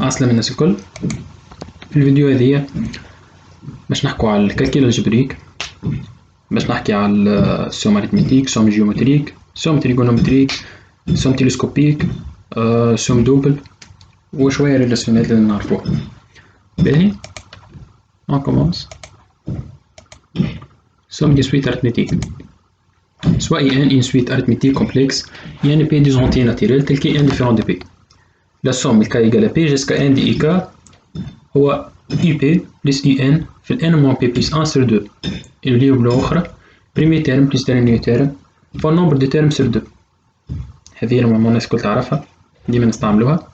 عسلامة الناس الكل. في الفيديو هذيا باش نحكو على الكالكيل الجبريك، باش نحكي على السوم اريتميتيك، سوم جيومتريك، سوم تريغونومتريك، سوم تيلسكوبيك، سوم دوبل وشوية ريلاسيونات اللي نعرفوها. باهي on commence. Somme des suites arithmétiques. Soit IN une suite arithmétique complexe, IN P des entiers naturels tels qu'N différent de P. La somme K égale à P jusqu'à N de IK هو IP plus IN في N moins P plus 1 sur 2. اللي بالأخرى premier terme plus dernier terme fois nombre de termes sur 2. هذه نورمالمون الناس الكل تعرفها، ديما نستعملوها.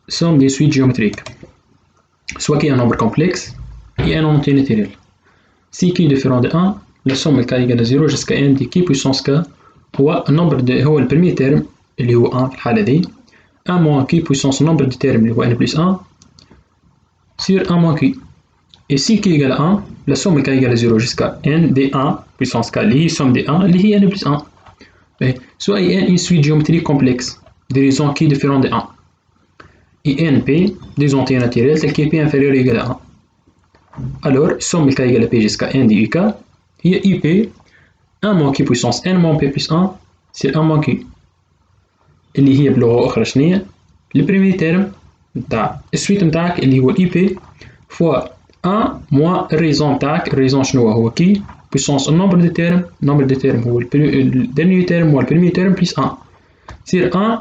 Somme des suites géométriques. Soit qu'il y a un nombre complexe et un entier naturel. Si K est différent de 1, la somme K égale à 0 jusqu'à N de K puissance K هو النمبر هو البريمي تيرم اللي هو 1 في الحالة دي 1 moins K puissance nombre de termes اللي هو N plus 1 sur 1 moins K. Et si K égale à 1, la somme K égale à 0 jusqu'à N de 1 puissance K اللي هي somme de 1 اللي هي N plus 1. Soit N une suite géométrique complexe des raisons K différent de 1. Et NP des entiers naturels tels que P inférieur ou égal à 1. Alors, somme K égale à P jusqu'à N de UK هي IP 1 moins K puissance N moins P plus 1 sur 1 moins Q. اللي هي بلغة أخرى شنية؟ البريمي تيرم نتاع السويت نتاعك اللي هو IP فوا 1 moins الريزون نتاعك، الريزون شنو هو K puissance النمبر دو تيرم، النمبر دو تيرم هو الدرنيي تيرم هو البريمي تيرم بلس 1 سير 1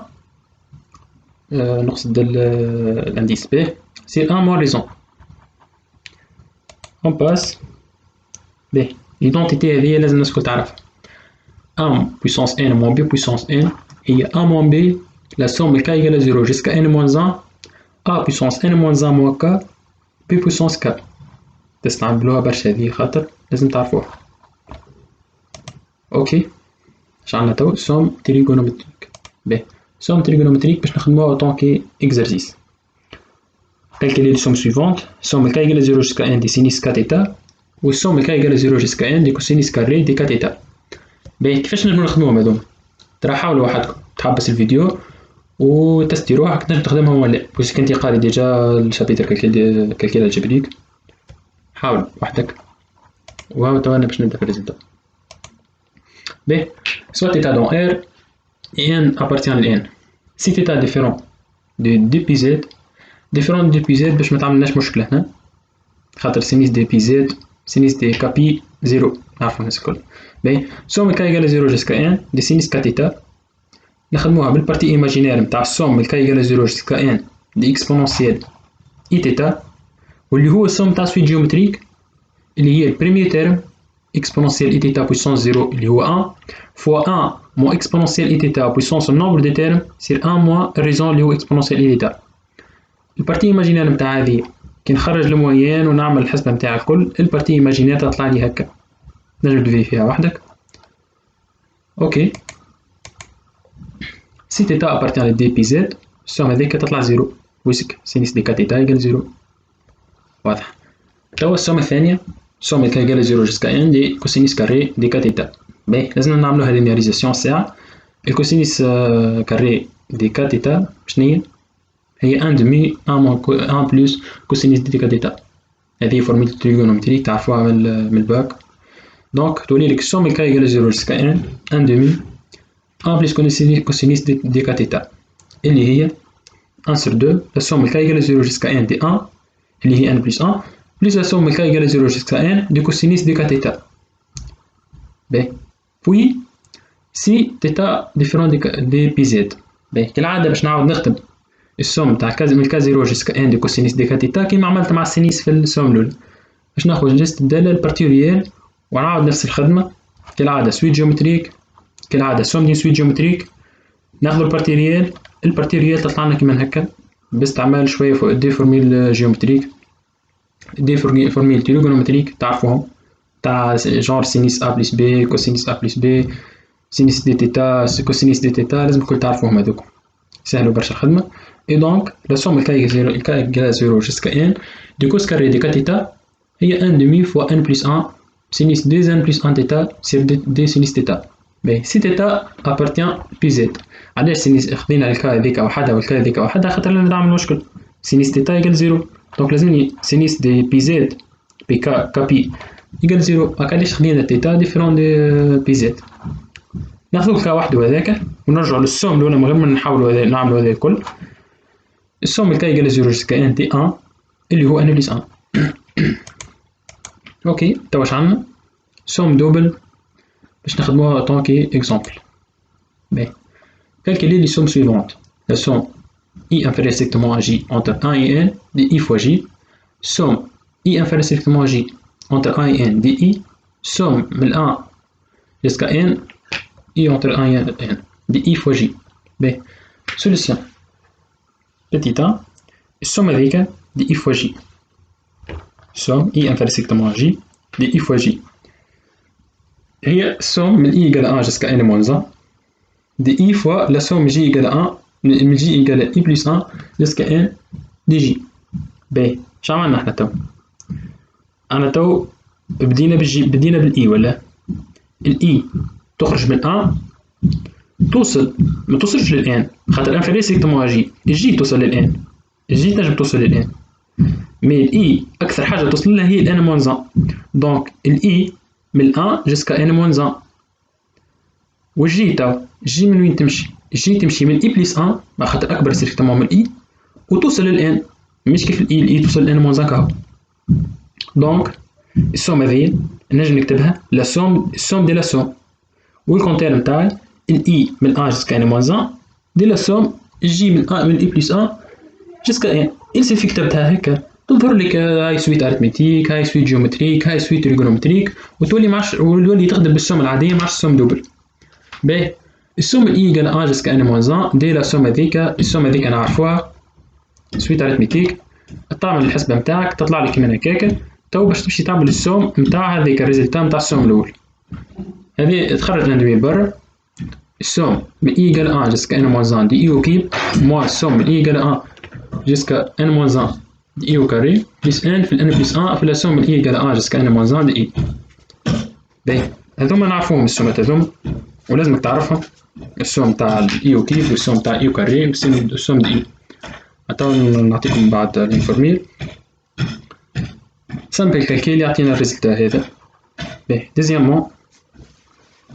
نقصد الانديس ب سير 1 moins raison. On passe. B. L'identité هذه لازم الناس الكل تعرفها. 1 puissance n moins b puissance n هي 1 moins b la somme k égale à 0 jusqu'à n moins 1 a puissance n moins 1 moins k b puissance k. تستعملوها برشا هذه خاطر لازم تعرفوها. اوكي اش عندنا تو somme trigonométrique. B. Somme trigonométrique باش نخدموها autant qu'exercice. Calculer les sommes suivantes. Somme k égale à 0 jusqu'à n de sinus k θ و somme k égale à 0 jusqu'à n de cosinus carré de k θ. باهي كيفاش نجمو نخدموهم هاذوما؟ ترى حاولوا وحدكم تحبس الفيديو وتستي روحك تنجم تخدمهم ولا بوسك انتي قاري ديجا الشابيتر كالكيل الجبريك. حاول وحدك وهاو توا انا باش نبدا في الريزلتا. باهي soit θ dans R et n appartient à n. Si θ différent de dπz ديفيرون دي بي زد باش ما تعملناش مشكلة هنا خاطر سينيس دي بي زد سينيس دي كابي زيرو نعرفو الناس الكل. باهي سوم كا إيجال زيرو جوسكا ان دي سينيس كا تيتا نخدموها بالبارتي ايماجينير نتاع سوم كا إيجال زيرو جوسكا ان دي اكسبونونسيال اي تيتا واللي هو السوم تاع سويت جيومتريك اللي هي البريمير تيرم اكسبونونسيال اي تيتا بويسونس زيرو اللي هو 1 فوا 1 مو اكسبونونسيال اي تيتا بويسونس النومبر دي تيرم سير 1 موا الريزون اللي هو اكسبونونسيال اي تيتا. البارتي ايماجينير نتاع هذه كي نخرج الموين ونعمل الحسبة نتاع الكل البارتي ايماجينير تطلع لي هكا نجم تفي فيها وحدك. اوكي سي تيتا ابارتيان لدي بي زد السوم هذيك تطلع زيرو ويسك سينيس دي كا تيتا يقل زيرو. واضح. توا السوم الثانية سوم كا يقل زيرو جوسكا ان دي كوسينيس كاري دي كا تيتا. باهي لازم نعملوها لينياريزاسيون ساعة. الكوسينيس كاري دي كا تيتا شنيا؟ هي 1 demi 1 plus cosinus دي كا تيتا. هذه فورميل تريغونومتريك تعرفوها من الباك. دونك تولي لك السوم كا يقال 0 جوسكا 1 demi 1 plus cosinus دي كا تيتا اللي هي 1 sur 2 السوم كا يقال 0 جوسكا 1 دي 1 اللي هي 1 plus 1 plus السوم كا يقال 0 جوسكا 1 دي cosinus دي كا تيتا. باهي بوي سي تيتا ديفيرون دي بي زد. باهي كالعادة باش نعاود نخدم السوم تاع من الكا زيرو جوسكا ان دي كوسينيس دي كا تيتا كيما عملت مع السينيس في السوم الأولى باش ناخد جست الدالة البارتيوريال ونعاود نفس الخدمة كالعادة سويت جيومتريك كالعادة سوم دي سويت جيومتريك ناخدو البارتيوريال تطلع لنا كيما هكا باستعمال شوية فوق دي فورميل جيومتريك دي فورميل تريغونومتريك تعرفوهم تاع جونر سينيس ا بلس بي كوسينيس ا بلس بي سينيس دي تيتا كوسينيس دي تيتا لازم الكل تعرفوهم هذوك سهلوا برشا الخدمة. Et donc, la somme k égale à 0 jusqu'à n du cos carré de k θ هي 1 demi fois n plus 1 sinus 2n plus 1 θ sur d sinus θ. باهي سي تيتا ابارتيان بي زد. علاش سينيس خذينا الكا هذيك وحدها والكا هذيك وحدها؟ خاطر لنا نعمل مشكل سينيس تيتا يقل زيرو، دونك لازمني سينيس دي بي زد بي كا بي يقل زيرو. هاكا علاش خذينا تيتا ديفيرون دي بي زد. ناخذو الكا وحده هذاك ونرجعو للسوم الأولى من غير ما نحاولو نعملو هذا الكل. السوم الكا يقل زيرو جوسكا ان دي ان اللي هو اناليز ان. اوكي توا واش عندنا؟ سوم دوبل باش نخدموها طونكي اكزومبل. باهي calculer les sommes suivantes. La somme I inférieure strictement à J entre 1 et n de I fois J. Somme I inférieure strictement à J entre 1 et n de I. Somme من 1 jusqu'à n I entre 1 et n de I fois J. باهي solution. Petit a السوم هذيك de I fois J. Somme I inférieure strictement à J de I fois J. هي somme من I égale 1 jusqu'à n moins 1 de I fois la somme J égale à 1 من J égale à I plus 1 jusqu'à n de J. باهي شو عملنا احنا تو؟ أنا تو بدينا بالإي ولا؟ الإي تخرج من 1 توصل ما توصلش للآن خاطر انفيري سيكتومون جي، الجي توصل للآن، الجي تنجم توصل للآن، مي الإي أكثر حاجة توصل لها هي الآن موان 1، دونك الإي من 1 جوسكا ان موان 1. والجي تو الجي من وين تمشي؟ الجي تمشي من اي بليس 1 خاطر اكبر سيركتومون من اي وتوصل للان، مش كيف الاي توصل لان موان 1 كهو. دونك السوم هذه نجم نكتبها لا سوم دي لا سوم، والكونتير نتاعي الاي من 1 جوسكا ان موان 1 دي لا سوم الجي من اي بليس 1 جوسكا ان. يلسيفي كتبتها هكا تظهر لك هاي سويت اريثميتيك، هاي سويت جيومتريك، هاي سويت تريغونومتريك، وتولي تخدم بالسوم العاديه مع السوم دوبل. باهي السوم اي ايجال 1 جوسكا ان موان 1 دي لا سوم هذيك، السوم هذيك نعرفوها سويت اريثميتيك، تعمل الحسبه نتاعك تطلع لك من هكاك. تو باش تمشي تعمل السوم نتاع هذيك الريزلتا نتاع السوم الاول، هذه تخرج الاندومي برا. السوم من اي ايجال 1 جوسكا ان موان 1 دي اي او كيب موان السوم من اي ايجال 1 جوسكا ان موان 1 دي اي او كاري بلس ان في الان بلس 1 في لا سوم من اي ايجال 1 جوسكا ان موان 1 دي اي. باهي هذوما نعرفوهم السومات هذوما ولازمك تعرفهم، السوم تاع الاي او كيف والسوم تاع اي او كاري والسوم دي اي. تو نعطيكم بعد الانفورمير. سامبل كالكيل يعطينا الريزلتا هذا. باهي دوزيامون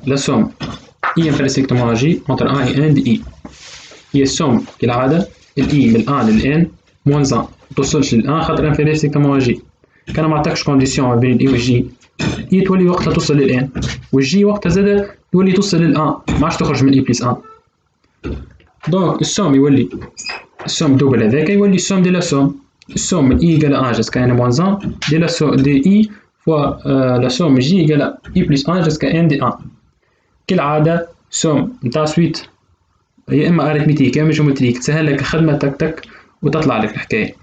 لا سوم اي انفيري ستريكتومون جي انتر 1 et 1 دي اي هي السوم كالعادة الاي من 1 للان موان 1 متوصلش للان خاطر انفيري ستريكتومون جي. كان معطاكش كونديسيون ما بين الاي والجي اي تولي وقتها توصل للان، والجي وقتها زادا تولي توصل للان ما عادش تخرج من اي بليس 1. دونك السوم يولي السوم دوبل هذاك يولي السوم دي لا سوم، السوم من اي ايجال 1 جوسكا ان موان 1 دي لا سوم دي اي فوا لا سوم جي ايجال اي بليس 1 جوسكا ان دي 1. كالعادة سوم نتاع سويت يا اما اريثميتيك يا اما جيومتريك تسهل لك الخدمة تك تك وتطلع لك الحكاية.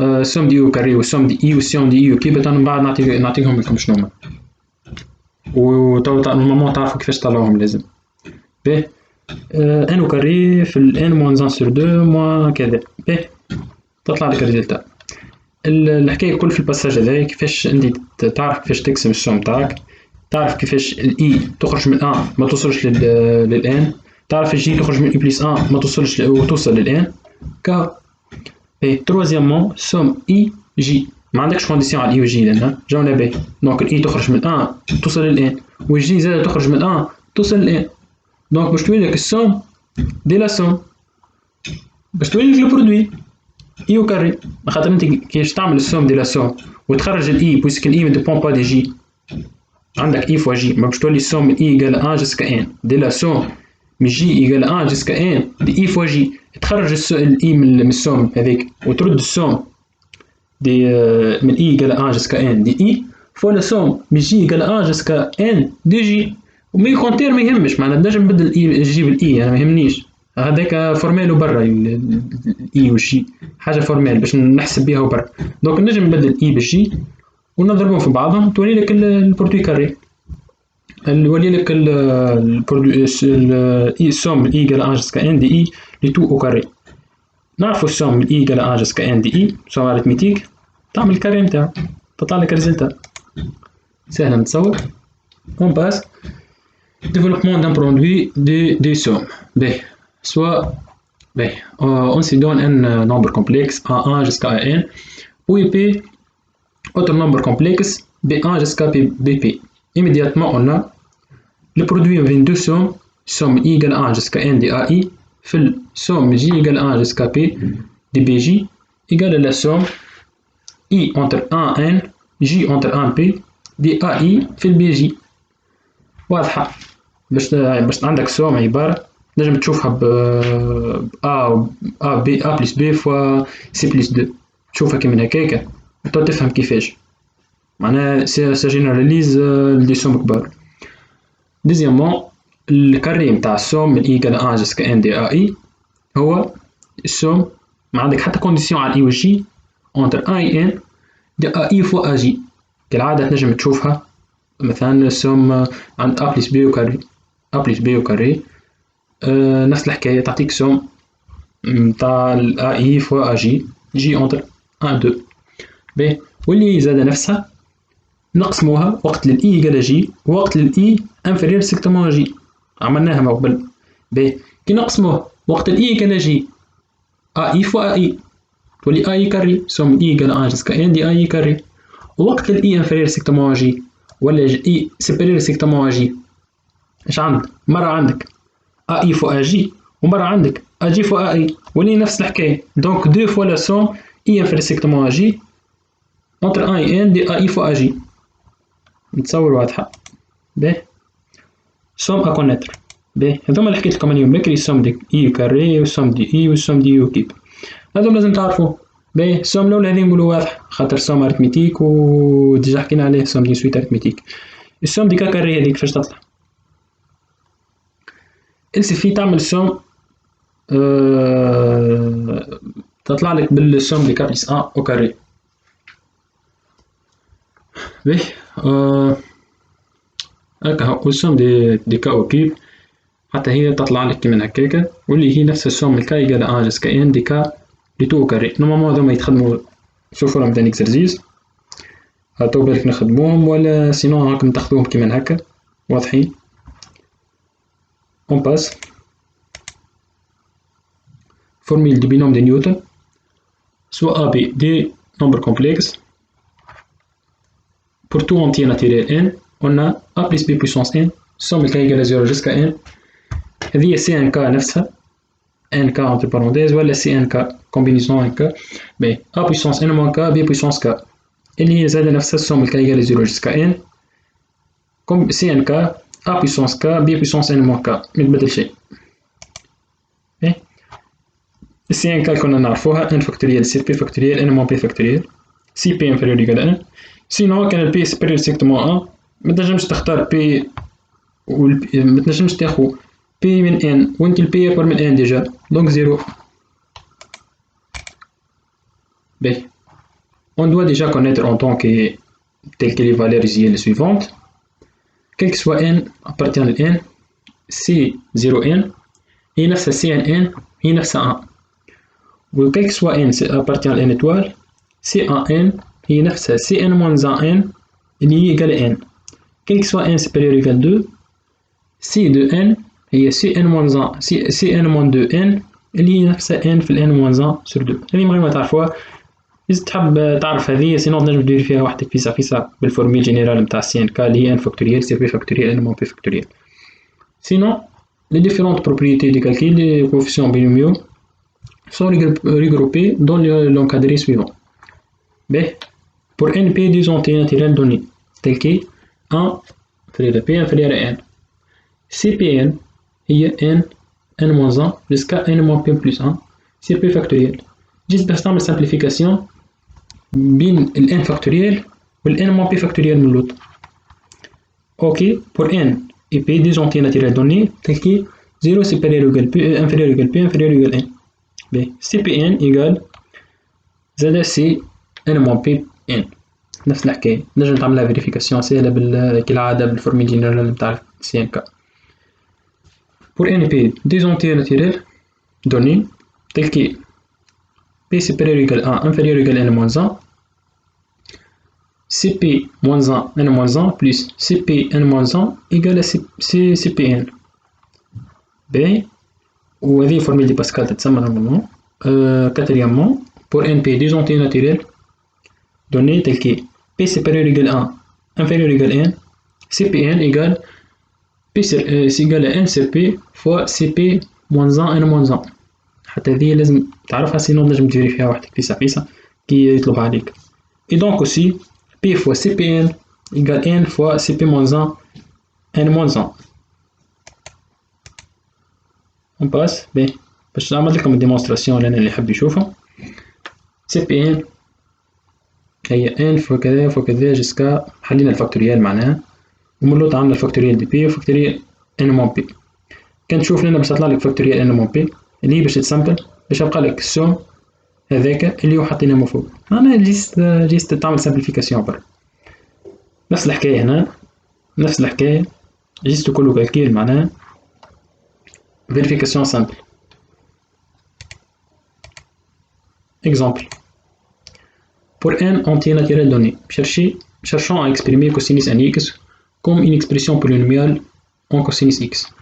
السوم دي او كاري والسوم دي اي والسوم دي اي وكيف من بعد نعطيهم لكم شنو وتو نورمالمون تعرفوا كيفاش تطلعوهم لازم. باهي ان او كاري في الان موان 1 سور 2 موان كذا. باهي تطلع لك الريزلتا. الحكاية الكل في الباساج هذايا كيفاش انت تعرف كيفاش تقسم السوم تاعك، تعرف كيفاش الاي تخرج من 1 ما توصلش للان، تعرف الجي تخرج من اي بليس 1 ما توصلش وتوصل للان كا. باهي تروازيامون سوم اي جي ما عندكش كونديسيون على الاي والجي لانها جاونا باهي، دونك الاي تخرج من 1 توصل للان والجي زاد تخرج من 1 توصل للان. دونك باش تولي لك السوم دي لا سوم باش تولي لك البرودوي اي او كاري، خاطر انت كيفاش تعمل السوم دي لا سوم وتخرج الاي بويسك الاي ما ديبون با دي جي، عندك اي فوا جي ما باش تولي السوم من اي ايجال 1 جوسكا ان دي لا سوم من جي ايجال 1 جوسكا ان دي اي فوا جي، تخرج الاي من السوم هذيك وترد السوم دي من اي ايجال 1 جوسكا ان دي اي فوا لا سوم من جي ايجال 1 جوسكا ان دي جي. ومي كونتير ما يهمش معناها نجم نبدل الجي بالاي انا ما يهمنيش، هذاك فورميل وبرا الاي والجي حاجه فورميل باش نحسب بها وبرا. دونك نجم نبدل الاي بالجي ونضربهم في بعضهم تولي لك البرودوي كاري، يولي لك البرودوي السوم اي ايجال 1 جوسكا ان دي اي لي تو او كاري. نعرفوا السوم اي ايجال 1 جوسكا ان دي اي سوم اريثميتيك تعمل الكاري نتاعو تطلع لك ريزلتا سهله نتصور. اون باس Développement d'un produit des sommes. B. Soit B. On se donne un nombre complexe A1 jusqu'à N, où IP, autre nombre complexe B1 jusqu'à BP. Immédiatement, on a le produit avec deux sommes, somme I égale 1 jusqu'à N de AI, fait somme J égale 1 jusqu'à P de BJ, égale à la somme I entre 1 N, J entre 1 P de AI في الBJ. واضحة. باش عندك سوم عبارة تنجم تشوفها ب A B A plus B fois C plus 2 تشوفها كي من هكاكا وتوا تفهم كيفاش معناها سا جينيراليز لدي سوم كبار. دوزيامون الكاري نتاع السوم من إيكال 1 جوسكا ان دي اي هو السوم ما عندك حتى كونديسيون على الاي و جي اونتر اي ان دي اي فوا اجي كالعادة تنجم تشوفها مثلا السوم عند ا بلس بي وكاري ا بلس بي وكاري نفس الحكاية تعطيك سوم نتاع ا اي فوا اجي جي اونتر 1 2 باهي واللي زاد نفسها نقسموها وقت للإي يقال جي ووقت للإي انفيريور ستريكتومون جي عملناها من قبل. باهي كي نقسموه وقت الإي يقال جي أي فوا أي تولي أي كاري سوم إي يقال 1 جوسكا إن دي أي كاري ووقت الإي انفيريور ستريكتومون جي ولا إي سوبيريور ستريكتومون جي اش عندك؟ مرة عندك أي فوا جي ومرة عندك أجي فوا أي ولي نفس الحكاية دونك دو فوا لا سوم إي انفيريور ستريكتومون جي entre أي إن دي أي فوا أجي نتصور واضحة. باهي سوم أ كونيتر. باهي هذوما اللي حكيت لكم عليهم بكري سوم دي إي كاري وسوم دي إي وسوم دي يو كيب هذوما لازم تعرفوه. باهي السوم الأولى هذي نقولو واضحة خاطر سوم أريتميتيك وديجا حكينا عليه سوم دي سويت أريتميتيك. السوم دي كاري هذيك كيفاش تطلع؟ السيفي تعمل سوم تطلع لك بالسوم دي كابلس أ أو كاري. باهي هاكا هو السوم دي كا أو كيب حتى هي تطلع لك من هكاكا واللي هي نفس السوم الكا يقال أ جوسكا إن دي كا دي تو كاري. نورمالمون هذوما يتخدمو سو فورم دان إكزرسيس هاتو بالك نخدموهم ولا سينون راكم تاخدوهم كيما هكا واضحين. On passe. Formule du binôme de Newton. Soit AB des nombres complexes. Pour tout entier naturel n, on a A plus B puissance n, somme k égale à 0 jusqu'à n. هذه CNK نفسها NK entre parenthèses ولا CNK combinaison NK. Mais A puissance n moins k B puissance k. اللي هي زادة نفسها somme k égale à 0 jusqu'à n. Comme CNK A puissance k B puissance n moins k. ما يتبدل شيء. سي ان كال كنا نعرفوها ان فاكتوريال سي بي فاكتوريال ان مون بي فاكتوريال سي بي انفيريور يقال ان سينو كان البي سوبيريور ستريكتومون ان ما تنجمش تختار بي ما تنجمش تاخو بي من ان وانت البي اكبر من ان ديجا دونك زيرو. باهي on doit déjà connaître en tant que tel que les valeurs ici les suivantes quel que soit n appartient à n c 0 n هي نفسها c n n هي نفسها 1 و quel que soit n appartient à n étoile C1n هي نفسها Cn-1n اللي هي égale n quel que soit n supérieur ou égal 2 C2n هي Cn-2n اللي هي نفسها n في n-1 sur 2. هذه من غير ما تعرفوها إذا تحب تعرف هذه سينو تنجم تدير فيها وحدك فيسا بالفورميل جينيرال نتاع CNK اللي هي n فاكتوريال سي بي فاكتوريال n moins p فاكتوريال. Sinon les différentes propriétés du calcul des coefficients binomiaux sont regroupés dans l'encadré suivant. B. Pour NP des entiers naturels donnés, tels que 1 inférieur à P inférieur à N. CPN هي N N-1 jusqu'à N-P plus 1 c'est P factoriel. جيت باش تعمل simplification بين ال N factoriel و ال N-P factoriel من l'autre. Ok, pour N et P des entiers naturels donnés, tels que 0 supérieur ou égal P inférieur ou égal P inférieur ou égal N. B. CPN égale زاد سي ان مون بي ان نفس الحكاية نجم تعملها فيريفيكاسيون سهلة كالعادة بالفورميل جينيرال نتاع سي ان كا. pour ان بي des entiers naturels donnés tels que p supérieur ou égal 1 inférieur ou égal n moins 1 CP moins 1 n moins 1 plus CP n moins 1 égale à CPN. B. وهذه الفورمule دي باسكال تتسمى normalement. Quatrièmement, pour NP des entiers naturels donnés tels que P supérieur égale 1 inférieur égale n, CPN égale P égale à N sur P fois CP moins 1 n moins 1. حتى هذه لازم تعرفها سينو تنجم تجري فيها وحدك فيسا فيسا كي يطلب عليك. Et donc aussi P fois CPN égale N fois CP moins 1 n moins 1. On passe باش نعمل لكم الديمونستراسيون اللي حاب يشوفها. CPN هي N فوا كذا فوا كذا جسكا حلينا الفاكتوريال معناها، ومن لوط عندنا الفاكتوريال دي بي وفاكتوريال N موان بي. كان تشوف لنا باش تطلع لك فاكتوريال N موان بي اللي هي باش تسامبل باش يبقى لك السوم هذاك اللي هو حاطينه من فوق. أنا جيست تعمل سامبليفيكاسيون برك. نفس الحكاية هنا نفس الحكاية جيست كله كالكيل معناها vérification simple. Exemple. Pour n entier naturel donné, cherchons à exprimer cosinus nx comme une expression polynomiale en cosinus x.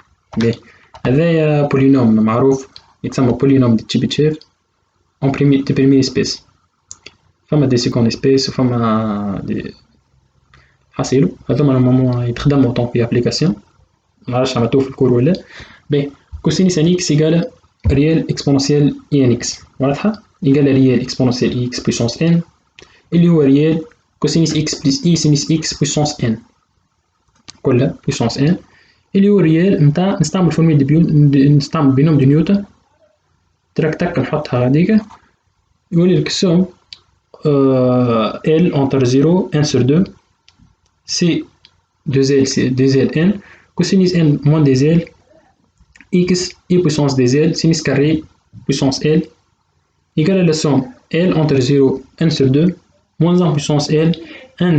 هذايا polynôme معروف يتسمى polynôme de Chebyshev en première espèce. فما دي سيكون espèce وفما دي حاسيلو هذوما نورمالمون يتخدمو طون في ابليكاسيون منعرفش عملتوه في الكور ولا. cosinus nx égale réel exponentiel inx واضحة égale réel exponentiel x puissance n اللي هو réel cosinus x plus i sinus x puissance n كلها puissance n اللي هو réel نتاع نستعمل فورميل نستعمل بينوم دي نيوتن تراك تاك نحطها غاديكا يولي لك السوم L entre 0 1 sur 2 C 2L C 2L n cosinus n moins des L x i puissance des L sinus carré puissance L égale à la somme L entre 0 1 sur 2 moins 1 puissance L n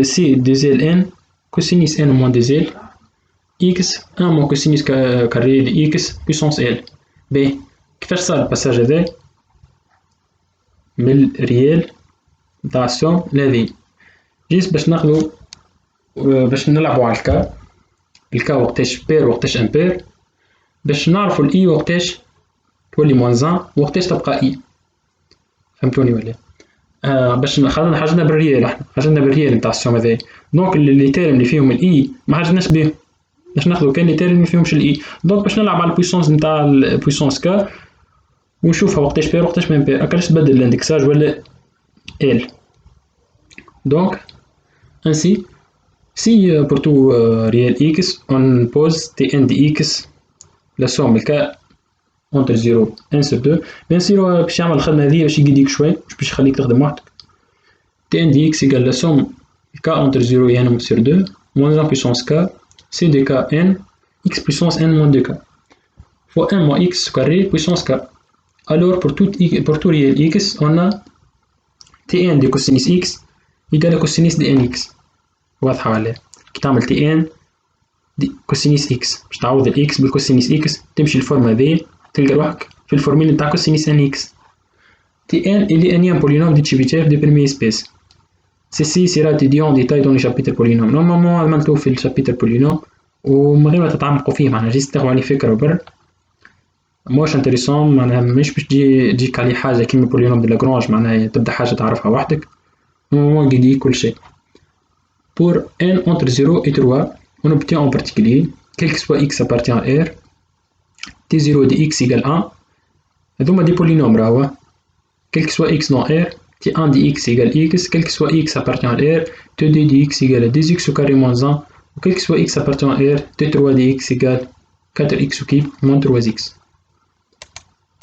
C 2L n cosinus n moins des L x 1 moins cosinus carré de x puissance L. كيفاش صار الباساج هذا من الريال نتاع السوم لهذي جيست باش ناخدو باش نلعبو على الكا وقتاش بير وقتاش امبير باش نعرفو الاي وقتاش تولي موان وقتاش تبقى اي. فهمتوني ولا؟ باش خلينا حاجتنا بالريال احنا حاجتنا بالريال نتاع السوم هذايا دونك اللي تيرم اللي فيهم الاي ما حاجناش بيهم باش ناخدو كان اللي تيرم اللي فيهمش الاي دونك باش نلعب على البويسونس نتاع البويسونس كا ونشوفها وقتاش بير وقتاش ما بير هكاش تبدل الاندكساج ولا ال. Donc ainsi si pour tout réel x on pose Tn de x la somme k entre 0 1 sur 2 bien sûr باش يعمل الخدمة هذه باش يقيديك شوي مش باش يخليك تخدم وحدك. Tn de x égale la somme k entre 0 et 1 sur 2 moins 1 puissance k c de k n x puissance n moins 2k fois 1 moins x carré puissance k. Alors pour tout réel x on a Tn de cosinus x égale à cosinus de nx واضحة ولا؟ كي تعمل Tn دي كوسينيس اكس باش تعوض الاكس بالكوسينيس اكس تمشي الفورمة هذيا تلقى روحك في الفورميل نتاع كوسينيس ان اكس. Tn اللي انيام بولينوم دي تشيبيتشيف دي بيرمي سبيس. Ceci sera étudié en détail dans le chapitre polynôme. Normalement عملتوه في الشابيتر بولينوم ومن غير ما تتعمقوا فيه معناها جيست تاخدوا عليه فكرة وبر موش انتريسون معناها مش باش تجيك عليه حاجة كيما بولينوم دي لاغرانج معناها تبدا حاجة تعرفها وحدك نورمالمون يقيديك كل شيء. Pour n entre 0 et 3 on obtient en particulier quel que soit x appartient à R T0 de x égale 1 هذوما دي بولينوم راهو quel que soit x dans R T1 de x égale x quel que soit x appartient à R T2 de x égale 2x au carré moins 1 ou quel que soit x appartient à R T3 de x égale 4x au cube moins 3x.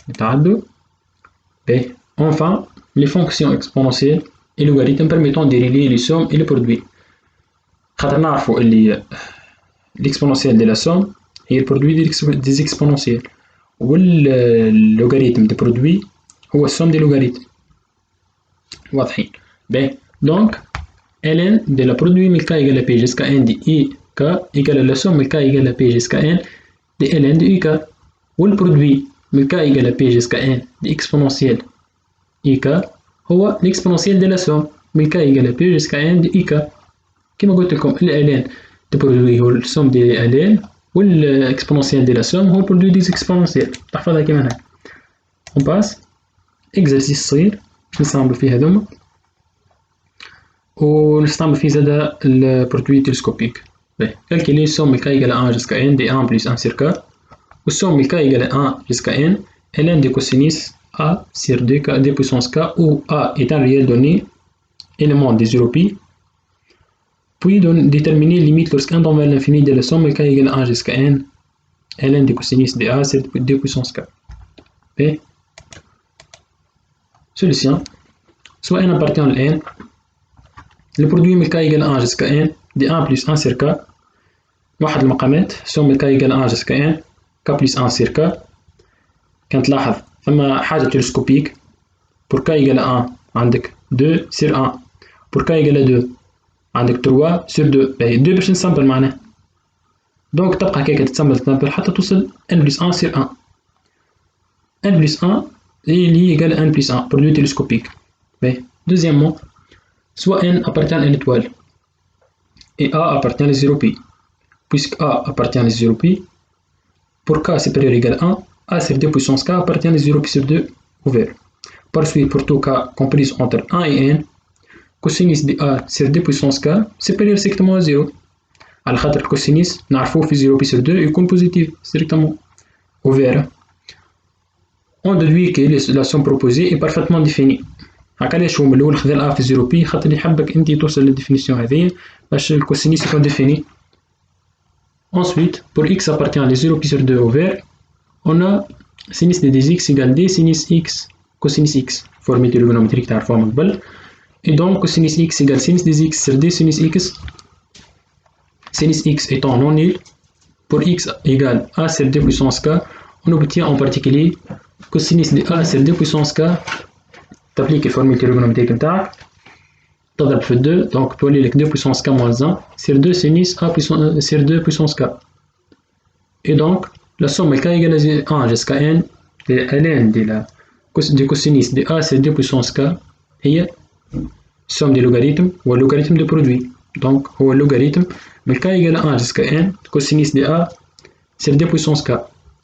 نتعدو enfin les fonctions exponentielles et logarithmes permettant de relier les sommes et les produits. خاطر نعرفو اللي l'exponentielle de la somme هي البرودوي des exponentielles واللوغاريتم دي برودوي هو السوم دي لوغاريتم واضحين. donc ln de la produit من k égale à p jusqu'à n de i k égale à la somme من k égale à p jusqu'à n de ln de i k والبرودوي من k égale à p jusqu'à n de exponentielle i k هو l'exponentielle de la somme من K égale à P jusqu'à N de IK. كما قلت لكم الآلان دو برودوي هو السوم ديال الآلان والإكسبونونسيال ديال السوم هو البرودوي ديز إكسبونونسيال. تحفظها كيما هاك. On passe إكزرسيس صغير باش نستعملو فيه هاذوما ونستعملو فيه زادا البرودوي تيلسكوبيك. Calculer somme K égale à 1 jusqu'à N de 1 plus 1 sur K ou somme K égale à 1 jusqu'à N ln de cosinus A sur 2K d puissance K où A est un réel donné élément des 0 pi. Puis déterminer limite lorsqu'un tend vers l'infini de la somme K égale à 1 jusqu'à N ln de cosinus de A sur 2 puissance K. B. Solution. Soit N appartient à N. Le produit من K égale à 1 jusqu'à N de 1 plus 1 sur K. واحد المقامات somme K égale à 1 jusqu'à N K plus 1 sur K. كان تلاحظ ثم حاجة تلسكوبيك pour K égale à 1 عندك 2 sur 1 pour K égale à 2 عندك 3 sur 2 باهي 2 باش نسامبل معناها دونك تبقى هكاك تسامبل حتى توصل n plus 1 sur 1 n plus 1 اللي هي égale à n plus 1 produit télescopique. باهي deuxièmement soit n appartient à une étoile et A appartient à 0 pi puisque A appartient à 0 pi pour K supérieur égale à 1 A sur 2 puissance K appartient à 0 pi sur 2 ouvert. Par suite, pour tout K compris entre 1 et N, cosinus de A sur 2 puissance K supérieur strictement à 0. على خاطر الكوسينيس نعرفوه في 0 pi sur 2 يكون positif strictement ouvert. On déduit que la somme proposée est parfaitement définie. هاكا علاش هو من الأول خذا A في 0 pi خاطر يحبك أنت توصل للديفينيسيون هذيا باش الكوسينيس يكون défini. Ensuite, pour x appartient à 0 pi sur 2 ouvert, on a sinus de dx égale d sinus x cosinus x formule trigonométrique تعرفوها من قبل et donc cosinus x égale sinus des x sur d sinus x étant non nul pour x égale a sur 2 puissance k on obtient en particulier cosinus de a sur 2 puissance k t'appliques الفورمule trigonométrique نتاعك تضرب في 2 donc تولي لك 2 puissance k moins 1 sur 2 sinus a sur 2 puissance k et donc la somme K égale à 1 jusqu'à N de ln du cosinus de A sur 2 puissance K هي somme des logarithmes ou logarithme de produit. Donc هو logarithme من K égale à 1 jusqu'à N cosinus de A sur 2 puissance K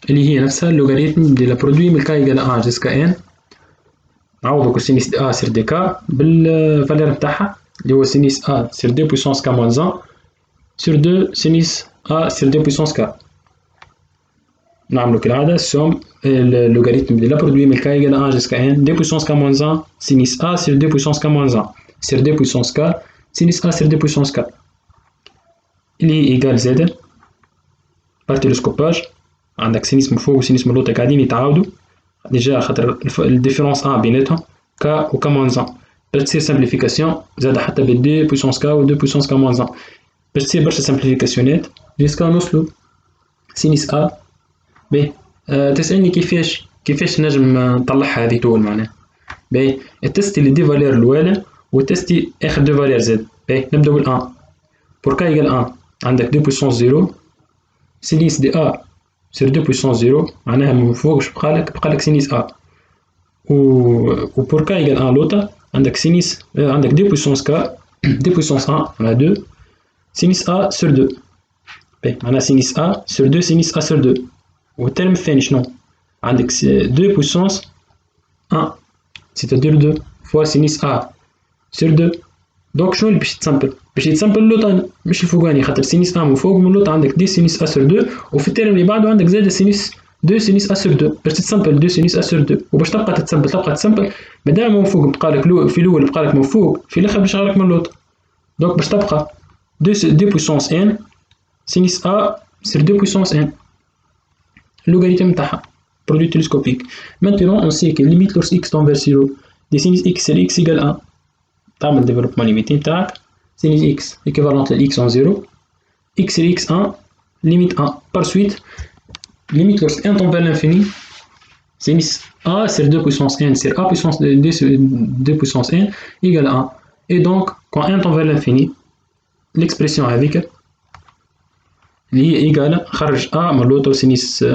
اللي هي نفسها logarithme de la produit من K égale à 1 jusqu'à N نعوضو cosinus de A sur 2K بالفالير نتاعها اللي هو sinus A sur 2 puissance K moins 1 sur 2 sinus A sur 2 puissance K. نعملو كالعادة somme le logarithme de la produit من K égale à 1 jusqu'à N 2 puissance K moins 1 sinus A sur 2 puissance K moins 1 sur 2 puissance K sinus A sur 2 puissance K اللي هي égal زادة par télescopage عندك sinus من فوق و sinus من اللوطة قاعدين يتعاودو ديجا خاطر الديفيرونس A بيناتهم K و K moins 1 باش تصير simplification زادة حتى ب 2 puissance K و 2 puissance K moins 1 باش تصير برشا simplificationات جيسكا نوصلو sinus A. باهي تسألني كيفاش نجم نطلعها هذه طول معناها. باهي التست اللي دي فالير الأولى والتست آخر دو فالير زاد. باهي نبداو بال 1 pour K égale 1 عندك 2 puissance 0 sinus دي A sur 2 puissance 0 معناها من فوق واش بقالك sinus A و pour K égale 1 لوطا عندك sinus عندك 2 puissance K 2 puissance 1 على 2 sinus A sur 2 باهي معناها sinus A sur 2 sinus A sur 2 والترم الثاني شنو؟ عندك 2 puissance 1 c'est-à-dire 2 fois sinus A sur 2 دونك شنو اللي باش يتسامبل؟ باش يتسامبل اللوطة مش الفوقاني خاطر sinus A من فوق من اللوطة عندك 2 sinus A sur 2 وفي الترم اللي بعده عندك زادة sinus 2 sinus A sur 2 باش تتسامبل 2 sinus A sur 2 وباش تبقى تتسامبل مادام من فوق بقالك في الأول بقالك من فوق في الآخر باش يشغلك من اللوطة دونك باش تبقى 2 puissance n sinus A sur 2 puissance n logarithme تاعها produit télescopique. Maintenant on sait que limite lorsque x tend vers 0 de sinus x sur x égale 1 تعمل développement limité نتاعك sinus x équivalente à x en 0 x sur x 1 limite 1 par suite limite lorsque n tend vers l'infini sinus a sur 2 puissance n sur a puissance 2 puissance n égale 1 et donc quand n tend vers l'infini l'expression هذيك اللي هي إيجال خرج A من لوطو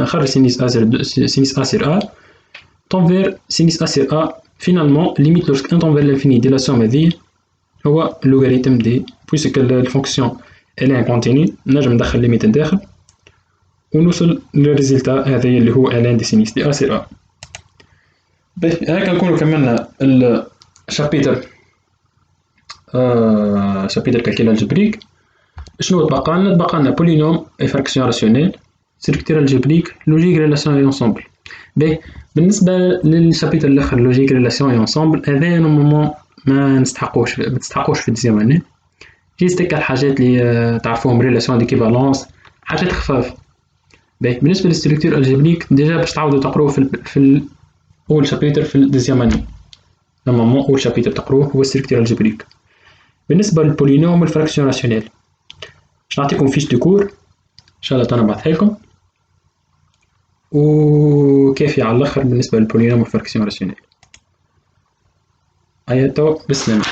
خرج sinus A sur A tend vers sinus A sur A finalement limite lorsque n tend vers l'infini de la somme هذه هو لوغاريتم دي بويسك الفونكسيون اللي ان كونتيني نجم ندخل ليميت الداخل ونوصل للريزلتا هذا اللي هو الان دي سينيس دي ا سير ا. باهي هكا نكونو كملنا الشابيتر شابيتر كالكيل الجبريك. شنو تبقى لنا؟ تبقى لنا بولينوم اي فراكسيون راسيونيل ستركتور الجبريك لوجيك ريلاسيون اي انصومبل. باهي بالنسبة للشابيتر الاخر لوجيك ريلاسيون اي انصومبل هذايا نورمالمون ما تستحقوش في الديزيام اني، جيست هكا الحاجات اللي تعرفوهم ريلاسيون ديكيفالونس حاجات خفاف. باهي بالنسبة للستركتور الجبريك ديجا باش تعاودو تقروه في أول شابيتر في الدوزيام اني، نورمالمون أول شابيتر تقروه هو الستركتور الجبريك. بالنسبة للبولينوم والفراكسيون راسيونيل باش نعطيكم فيش دو كور ان شاء الله نبعثها لكم، وكافي على الاخر بالنسبة للبولينوم والفراكسيون راسيونيل. ايا تو بالسلامة.